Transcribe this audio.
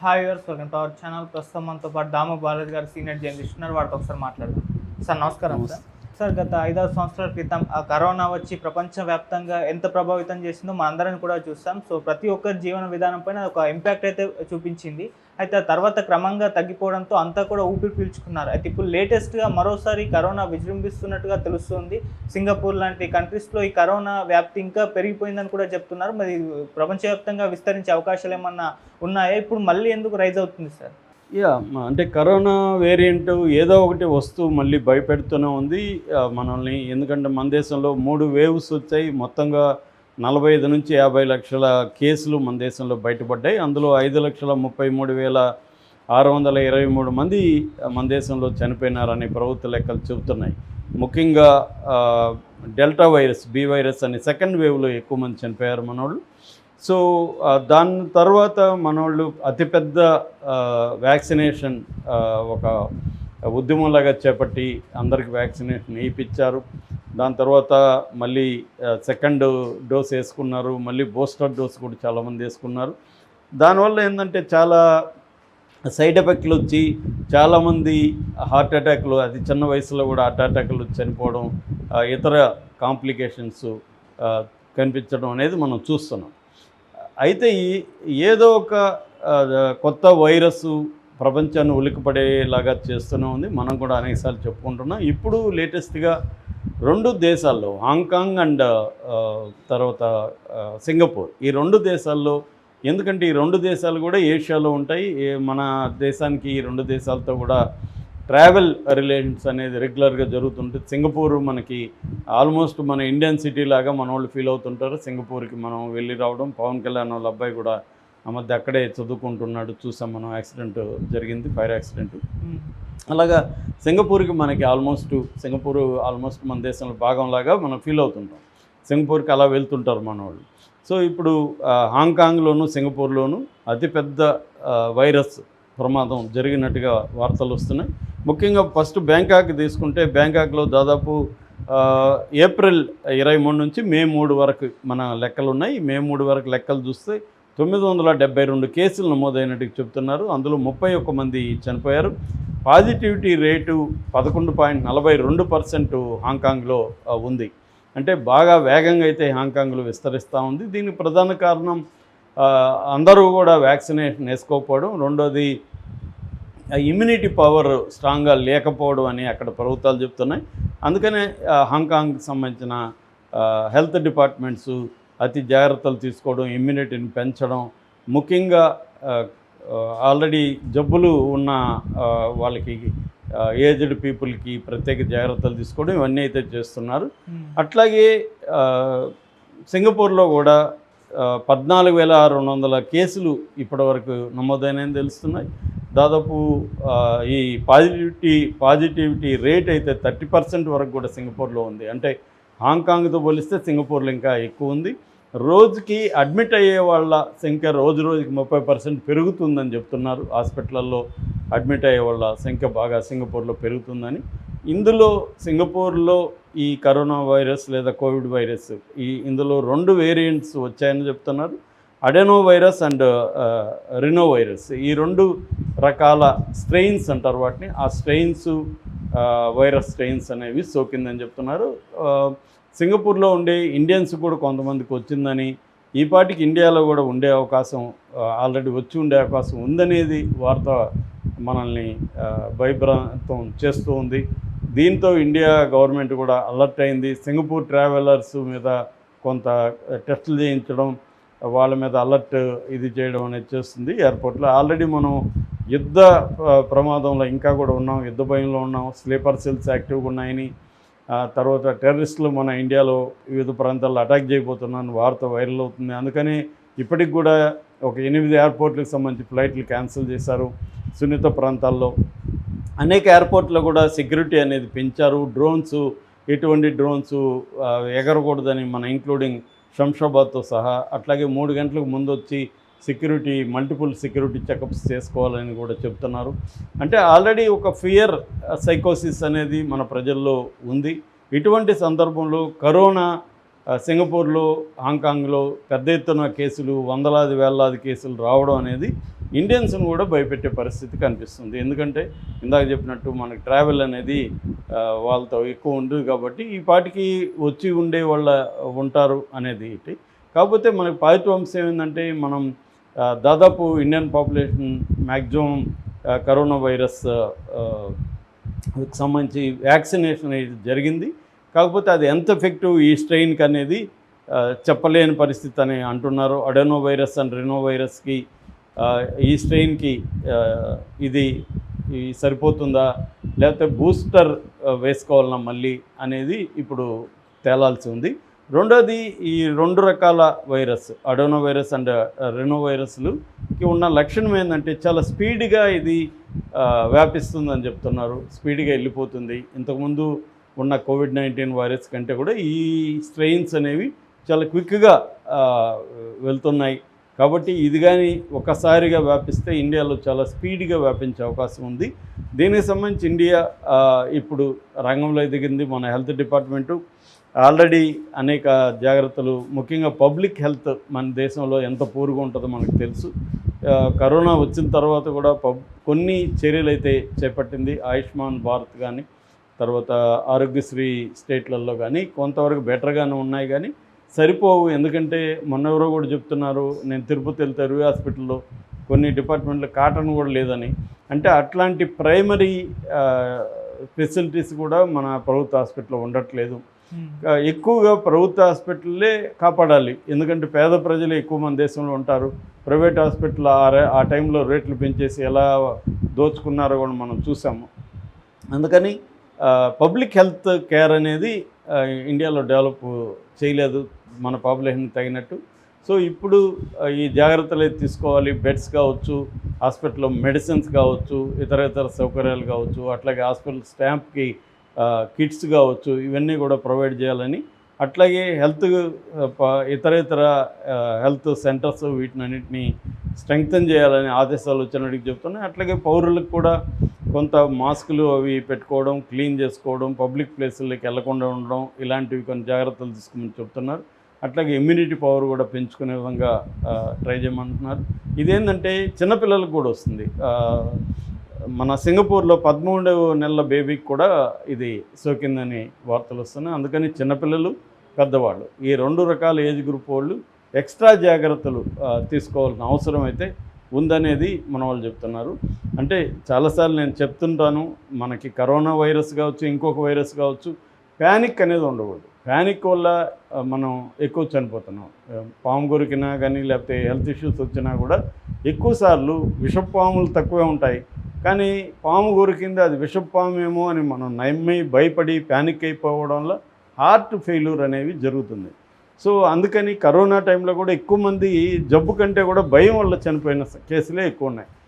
Hi viewers, welcome to our channel. ప్రస్తుతం మనతో పాటు దాము బాలాజీ గారు సీనియర్ జర్నలిస్ట్ ఉన్నారు. వాటితో ఒకసారి మాట్లాడదాం. సార్ నమస్కారం. సార్ గత 5-6 సంవత్సరాల క్రితం ఆ కరోనా వచ్చి ప్రపంచవ్యాప్తంగా ఎంత ప్రభావితం చేసిందో మనందరం కూడా చూస్తాం. సో ప్రతి ఒక్కరి జీవన విధానం పైన ఒక ఇంపాక్ట్ అయితే చూపించింది. అయితే ఆ తర్వాత క్రమంగా తగ్గిపోవడంతో అంతా కూడా ఊపిరి పీల్చుకున్నారు. అయితే ఇప్పుడు లేటెస్ట్గా మరోసారి కరోనా విజృంభిస్తున్నట్టుగా తెలుస్తుంది. సింగపూర్ లాంటి కంట్రీస్లో ఈ కరోనా వ్యాప్తి ఇంకా పెరిగిపోయిందని కూడా చెప్తున్నారు. మరి ప్రపంచవ్యాప్తంగా విస్తరించే అవకాశాలు ఏమన్నా ఉన్నాయా? ఇప్పుడు మళ్ళీ ఎందుకు రైజ్ అవుతుంది సార్? అంటే కరోనా వేరియంట్ ఏదో ఒకటి వస్తూ మళ్ళీ భయపెడుతూనే ఉంది మనల్ని. ఎందుకంటే మన దేశంలో 3 వేవ్స్ వచ్చాయి. మొత్తంగా 45 నుంచి 50 లక్షల కేసులు మన దేశంలో బయటపడ్డాయి. అందులో 5,33,623 మంది మన దేశంలో చనిపోయినారని ప్రభుత్వ లెక్కలు చెబుతున్నాయి. ముఖ్యంగా డెల్టా వైరస్, బి వైరస్ అనే సెకండ్ వేవ్లో ఎక్కువ మంది చనిపోయారు మనోళ్ళు. సో దాని తర్వాత మనోళ్ళు అతిపెద్ద వ్యాక్సినేషన్ ఒక ఉద్యమంలాగా చేపట్టి అందరికి వ్యాక్సినేషన్ వేయించారు. దాని తర్వాత మళ్ళీ సెకండ్ డోస్ వేసుకున్నారు. మళ్ళీ బూస్టర్ డోస్ కూడా చాలామంది వేసుకున్నారు. దానివల్ల ఏంటంటే చాలా సైడ్ ఎఫెక్ట్లు వచ్చి చాలామంది హార్ట్ అటాక్లు, అతి చిన్న వయసులో కూడా హార్ట్ అటాక్లు చనిపోవడం, ఇతర కాంప్లికేషన్స్ కనిపించడం అనేది మనం చూస్తున్నాం. అయితే ఏదో ఒక కొత్త వైరస్ ప్రపంచాన్ని ఉలికిపడేలాగా చేస్తూనే ఉంది. మనం కూడా అనేకసార్లు చెప్పుకుంటున్నాం. ఇప్పుడు లేటెస్ట్గా 2 దేశాల్లో, హాంకాంగ్ అండ్ తర్వాత సింగపూర్, ఈ 2 దేశాల్లో, ఎందుకంటే ఈ 2 దేశాలు కూడా ఏషియాలో ఉంటాయి. మన దేశానికి ఈ 2 దేశాలతో కూడా ట్రావెల్ రిలేషన్స్ అనేది రెగ్యులర్గా జరుగుతుంటుంది. సింగపూర్ మనకి ఆల్మోస్ట్ మన ఇండియన్ సిటీ లాగా మన వాళ్ళు ఫీల్ అవుతుంటారు. సింగపూర్కి మనం వెళ్ళి రావడం, పవన్ కళ్యాణ్ వాళ్ళ అబ్బాయి కూడా ఆ మధ్య అక్కడే చదువుకుంటున్నాడు, చూసాం మనం. యాక్సిడెంట్ జరిగింది, ఫైర్ యాక్సిడెంట్. అలాగా సింగపూర్కి మనకి సింగపూర్ ఆల్మోస్ట్ మన దేశంలో భాగంలాగా మనం ఫీల్ అవుతుంటాం. సింగపూర్కి అలా వెళ్తుంటారు మన వాళ్ళు. సో ఇప్పుడు హాంకాంగ్లోను సింగపూర్లోను అతిపెద్ద వైరస్ ప్రమాదం జరిగినట్టుగా వార్తలు వస్తున్నాయి. ముఖ్యంగా ఫస్ట్ బ్యాంకాక్ తీసుకుంటే, బ్యాంకాక్లో దాదాపు ఏప్రిల్ 23 నుంచి మే 3 వరకు మన లెక్కలు ఉన్నాయి. మే 3 వరకు లెక్కలు చూస్తే 972 కేసులు నమోదైనట్టుగా చెప్తున్నారు. అందులో 31 మంది చనిపోయారు. పాజిటివిటీ రేటు 11.42% హాంకాంగ్లో ఉంది. అంటే బాగా వేగంగా అయితే హాంకాంగ్లో విస్తరిస్తూ ఉంది. దీనికి ప్రధాన కారణం అందరూ కూడా వ్యాక్సినేషన్ వేసుకోకపోవడం, రెండోది ఇమ్యూనిటీ పవర్ స్ట్రాంగ్గా లేకపోవడం అని అక్కడ ప్రభుత్వాలు చెప్తున్నాయి. అందుకనే హాంకాంగ్కి సంబంధించిన హెల్త్ డిపార్ట్మెంట్స్ అతి జాగ్రత్తలు తీసుకోవడం, ఇమ్యూనిటీని పెంచడం, ముఖ్యంగా ఆల్రెడీ జబ్బులు ఉన్న వాళ్ళకి, ఏజ్డ్ పీపుల్కి ప్రత్యేక జాగ్రత్తలు తీసుకోవడం, ఇవన్నీ అయితే చేస్తున్నారు. అట్లాగే సింగపూర్లో కూడా 14,200 కేసులు ఇప్పటివరకు నమోదైనని తెలుస్తున్నాయి. దాదాపు ఈ పాజిటివిటీ రేట్ అయితే 30% వరకు కూడా సింగపూర్లో ఉంది. అంటే హాంకాంగ్తో పోలిస్తే సింగపూర్లో ఇంకా ఎక్కువ ఉంది. రోజుకి అడ్మిట్ అయ్యే వాళ్ళ సంఖ్య రోజుకి 30% పెరుగుతుందని చెప్తున్నారు. హాస్పిటల్లో అడ్మిట్ అయ్యే వాళ్ళ సంఖ్య బాగా సింగపూర్లో పెరుగుతుందని. ఇందులో సింగపూర్లో ఈ కరోనా వైరస్ లేదా కోవిడ్ వైరస్, ఇందులో 2 వేరియంట్స్ వచ్చాయని చెప్తున్నారు. Adreno virus and rhino virus, ఈ 2 రకాల స్ట్రెయిన్స్ అంటారు వాటిని. ఆ స్ట్రెయిన్స్, వైరస్ స్ట్రెయిన్స్ అనేవి సోకిందని చెప్తున్నారు. సింగపూర్లో ఉండే ఇండియన్స్ కూడా కొంతమందికి వచ్చిందని, ఈ పాటికి ఇండియాలో కూడా ఉండే అవకాశం, ఆల్రెడీ వచ్చి ఉండే అవకాశం ఉందనేది వార్త మనల్ని భయభ్రాంతం చేస్తూ ఉంది. దీంతో ఇండియా గవర్నమెంట్ కూడా అలర్ట్ అయింది. సింగపూర్ ట్రావెలర్స్ మీద కొంత టెస్టులు చేయించడం, వాళ్ళ మీద అలర్ట్ ఇది చేయడం అనేది చేస్తుంది ఎయిర్పోర్ట్లో. ఆల్రెడీ మనం యుద్ధ ప్రమాదంలో ఇంకా కూడా ఉన్నాం, యుద్ధ భయంలో ఉన్నాం. స్లీపర్ సెల్స్ యాక్టివ్గా ఉన్నాయని, తర్వాత టెర్రరిస్టులు మన ఇండియాలో వివిధ ప్రాంతాల్లో అటాక్ చేయబోతున్నారని వార్త వైరల్ అవుతుంది. అందుకని ఇప్పటికి కూడా ఒక 8 ఎయిర్పోర్ట్లకు సంబంధించి ఫ్లైట్లు క్యాన్సిల్ చేశారు. సున్నిత ప్రాంతాల్లో అనేక ఎయిర్పోర్ట్లో కూడా సెక్యూరిటీ అనేది పెంచారు. ఎటువంటి డ్రోన్స్ ఎగరకూడదని, మన ఇంక్లూడింగ్ శంషాబాద్తో సహా. అట్లాగే 3 గంటలకు ముందు వచ్చి మల్టిపుల్ సెక్యూరిటీ చెకప్స్ చేసుకోవాలని కూడా చెప్తున్నారు. అంటే ఆల్రెడీ ఒక ఫియర్ సైకోసిస్ అనేది మన ప్రజల్లో ఉంది. ఇటువంటి సందర్భంలో కరోనా సింగపూర్లో, హాంకాంగ్లో పెద్ద ఎత్తున కేసులు, వందలాది వేలాది కేసులు రావడం అనేది ఇండియన్స్ని కూడా భయపెట్టే పరిస్థితి కనిపిస్తుంది. ఎందుకంటే ఇందాక చెప్పినట్టు మనకి ట్రావెల్ అనేది వాళ్ళతో ఎక్కువ ఉండదు కాబట్టి ఈ పాటికి వచ్చి ఉండే వాళ్ళ ఉంటారు అనేది ఇటు. కాకపోతే మనకి పాజిటివ్ అంశం ఏంటంటే మనం దాదాపు Indian population maximum corona virus సంబంధించి వ్యాక్సినేషన్ అనేది జరిగింది. కాకపోతే అది ఎంత ఎఫెక్టివ్ ఈ స్ట్రెయిన్కి అనేది చెప్పలేని పరిస్థితి అని అంటున్నారు. అడెనో వైరస్ అండ్ రినో వైరస్కి ఈ స్ట్రెయిన్కి ఇది సరిపోతుందా లేకపోతే బూస్టర్ వేసుకోవాలన్నా మళ్ళీ అనేది ఇప్పుడు తేలాల్సి ఉంది. రెండోది ఈ 2 రకాల virus Adreno virus and rhino వైరస్లుకి ఉన్న లక్షణం ఏంటంటే చాలా స్పీడ్గా ఇది వ్యాపిస్తుందని చెప్తున్నారు. స్పీడ్గా వెళ్ళిపోతుంది. ఇంతకుముందు ఉన్న కోవిడ్-19 వైరస్ కంటే కూడా ఈ స్ట్రెయిన్స్ అనేవి చాలా క్విక్గా వెళ్తున్నాయి. కాబట్టి ఇది కానీ ఒకసారిగా వ్యాపిస్తే ఇండియాలో చాలా స్పీడ్గా వ్యాపించే అవకాశం ఉంది. దీనికి సంబంధించి ఇండియా ఇప్పుడు రంగంలో దిగింది. మన హెల్త్ డిపార్ట్మెంటు ఆల్రెడీ అనేక జాగ్రత్తలు, ముఖ్యంగా పబ్లిక్ హెల్త్ మన దేశంలో ఎంత పూర్గా ఉంటుందో మనకు తెలుసు. కరోనా వచ్చిన తర్వాత కూడా కొన్ని చర్యలు అయితే చేపట్టింది. ఆయుష్మాన్ భారత్ కానీ తర్వాత ఆరోగ్యశ్రీ స్టేట్లలో కానీ కొంతవరకు బెటర్గానే ఉన్నాయి కానీ సరిపోవు. ఎందుకంటే మొన్నెవరో కూడా చెప్తున్నారు, నేను తిరుపతి వెళ్తే రుయ్ హాస్పిటల్లో కొన్ని డిపార్ట్మెంట్లో కాటన్ కూడా లేదని. అంటే అట్లాంటి ప్రైమరీ ఫెసిలిటీస్ కూడా మన ప్రభుత్వ హాస్పిటల్లో ఉండట్లేదు. ఎక్కువగా ప్రభుత్వ హాస్పిటల్లే కాపాడాలి. ఎందుకంటే పేద ప్రజలు ఎక్కువ మన దేశంలో ఉంటారు. ప్రైవేట్ హాస్పిటల్ ఆ టైంలో రేట్లు పెంచేసి ఎలా దోచుకున్నారో కూడా మనం చూసాము. అందుకని పబ్లిక్ హెల్త్ కేర్ అనేది ఇండియాలో డెవలప్ చేయలేదు మన పాపులేషన్కి తగినట్టు. సో ఇప్పుడు ఈ జాగ్రత్తలు అయితే తీసుకోవాలి. బెడ్స్ కావచ్చు, హాస్పిటల్లో మెడిసిన్స్ కావచ్చు, ఇతర సౌకర్యాలు కావచ్చు, అట్లాగే హాస్పిటల్ స్టాంప్కి కిట్స్ కావచ్చు, ఇవన్నీ కూడా ప్రొవైడ్ చేయాలని, అట్లాగే ఇతర హెల్త్ సెంటర్స్ వీటినన్నింటినీ స్ట్రెంగ్తన్ చేయాలని ఆదేశాలు వచ్చినట్టుగా చెప్తున్నాయి. అట్లాగే పౌరులకు కూడా కొంత మాస్కులు అవి పెట్టుకోవడం, క్లీన్ చేసుకోవడం, పబ్లిక్ ప్లేసుల్లోకి వెళ్లకుండా ఉండడం, ఇలాంటివి కొన్ని జాగ్రత్తలు తీసుకోమని చెప్తున్నారు. అట్లాగే ఇమ్యూనిటీ పవర్ కూడా పెంచుకునే విధంగా ట్రై చేయమంటున్నారు. ఇదేంటంటే చిన్నపిల్లలకు కూడా వస్తుంది. మన సింగపూర్లో 13 నెలల బేబీకి కూడా ఇది సోకిందని వార్తలు వస్తున్నాయి. అందుకని చిన్నపిల్లలు, పెద్దవాళ్ళు ఈ 2 రకాల ఏజ్ గ్రూప్ వాళ్ళు ఎక్స్ట్రా జాగ్రత్తలు తీసుకోవాల్సిన అవసరం అయితే ఉందనేది మన వాళ్ళు చెప్తున్నారు. అంటే చాలాసార్లు నేను చెప్తుంటాను, మనకి కరోనా వైరస్ కావచ్చు, ఇంకొక వైరస్ కావచ్చు, ప్యానిక్ అనేది ఉండకూడదు. ప్యానిక్ వల్ల మనం ఎక్కువ చనిపోతున్నాం. పాము కొరికినా కానీ లేకపోతే హెల్త్ ఇష్యూస్ వచ్చినా కూడా ఎక్కువసార్లు విషపాములు తక్కువే ఉంటాయి. కానీ పాము కొరికింది అది విషపామేమో అని మనం నమ్మి భయపడి ప్యానిక్ అయిపోవడం వల్ల హార్ట్ ఫెయిల్యూర్ అనేవి జరుగుతుంది. సో అందుకని కరోనా టైంలో కూడా ఎక్కువ మంది జబ్బు కంటే కూడా భయం వల్ల చనిపోయిన కేసులే ఎక్కువ ఉన్నాయి.